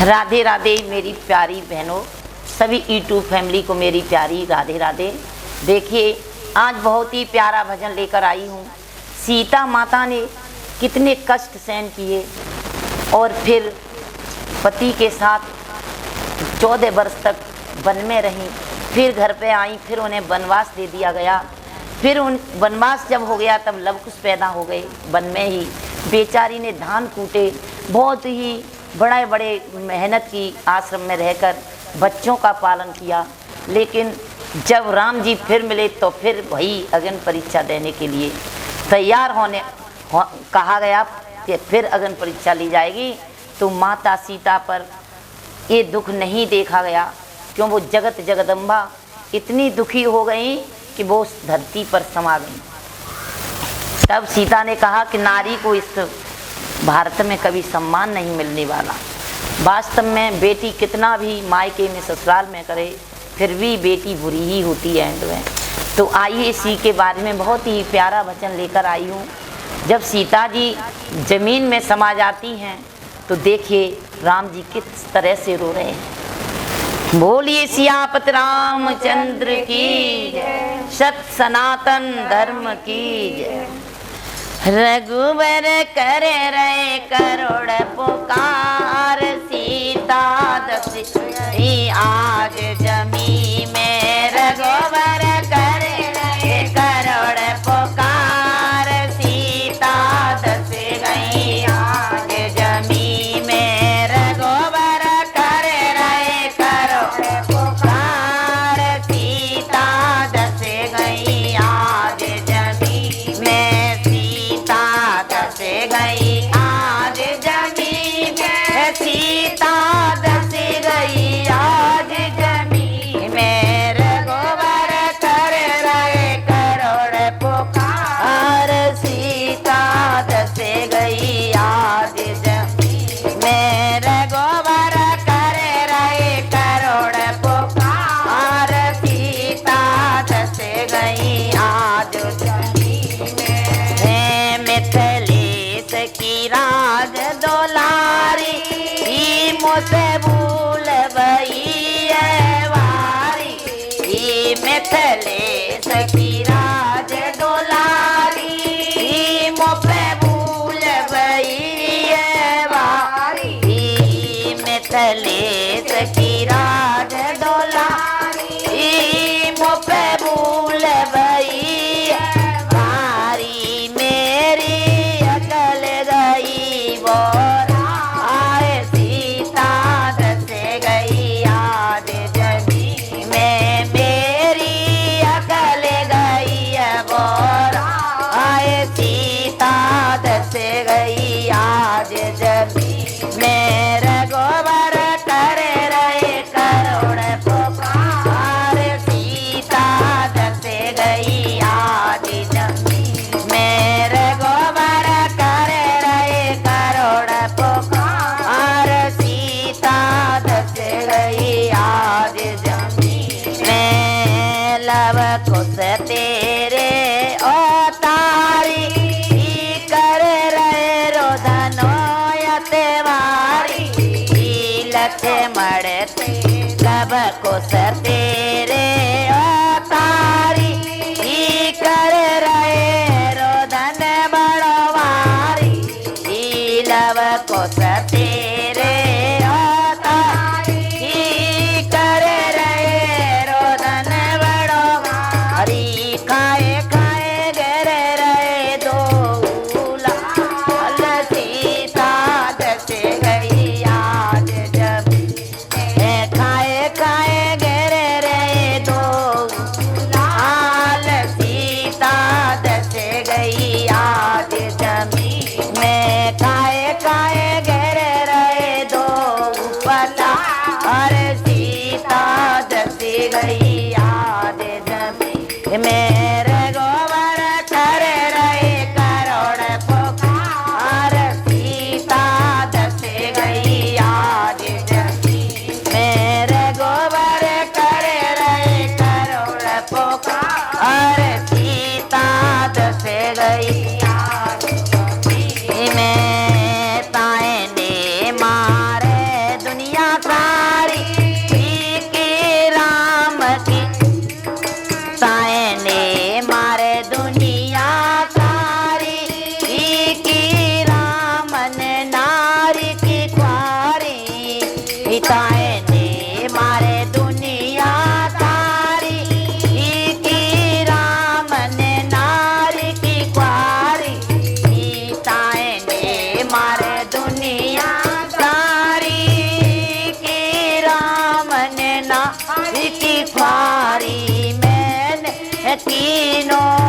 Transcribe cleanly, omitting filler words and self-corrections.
राधे राधे मेरी प्यारी बहनों, सभी यूट्यूब फैमिली को मेरी प्यारी राधे राधे। देखिए आज बहुत ही प्यारा भजन लेकर आई हूँ। सीता माता ने कितने कष्ट सहन किए और फिर पति के साथ 14 वर्ष तक वन में रहीं, फिर घर पे आई, फिर उन्हें वनवास दे दिया गया। फिर उन वनवास जब हो गया तब लवकुश पैदा हो गए। वन में ही बेचारी ने धान कूटे, बहुत ही बड़े बड़े मेहनत की, आश्रम में रहकर बच्चों का पालन किया। लेकिन जब राम जी फिर मिले तो फिर वही अग्नि परीक्षा देने के लिए तैयार कहा गया कि फिर अग्नि परीक्षा ली जाएगी। तो माता सीता पर ये दुख नहीं देखा गया, क्यों वो जगदम्बा इतनी दुखी हो गई कि वो उस धरती पर समा गई। तब सीता ने कहा कि नारी को इस भारत में कभी सम्मान नहीं मिलने वाला। वास्तव में बेटी कितना भी मायके में ससुराल में करे फिर भी बेटी बुरी ही होती है एंड में। तो आइए इसी के बारे में बहुत ही प्यारा वचन लेकर आई हूँ। जब सीता जी जमीन में समा जाती हैं तो देखिए राम जी किस तरह से रो रहे हैं। बोलिए सियापत रामचंद्र की जय, सत सनातन धर्म की जय। रघुबर करे रहे करोड़ पुकार, सीता दशरथी आज जमी में। रघुबर करे रहे करोड़ पुकार, सीता दस गई आज जमी में। रघुबर करे रहे करोड़ पुकार, सीता दस गई आज जमी में। गई आज जमी में, सीता दस गई आज जमी में। रघुबर कर रहे करोड़ पुकार, सीता दस गई आज जमी में। रघुबर कर रहे करोड़ पुकार, सीता दस गई आज जमी में। मिथिलेश की राज दोलारी, मुझसे भूल भई है वारी। मिथिलेश की राज दोलारी, मुझसे भूल भई है वारी। मिथिलेश की राज दोलारी, मुझसे भूल भई है वारी। मेरी सीता दस गई आज जमी में। मेरी अकल गई बोरा, आए सीता दस गई आज जमी में। रघुबर कर रहे करोड़ पुकार, सीता दस गई आज जमी में। रघुबर कर रहे करोड़ पुकार, सीता दस गई आज जमी में। लवकुश तेरे अवतारी, कर रहे रोदनो यतवारी। लक्ष्मण लवकुश तेरे अवतारी, कर रहे रोदन बड़वारी। लवकुश तेरे अवतारी, कर रहे रोदन बड़वारी। खाए खाए गिर रहे दोला, सीता दस गई आज जमी। खाए खाए गिर रहे सीताएं ने मारे दुनिया तारी, की राम ने नारी की क्वारी। सीताएं ने मारे दुनिया तारी, की राम ने नारी की क्वारी। मैंने तीनों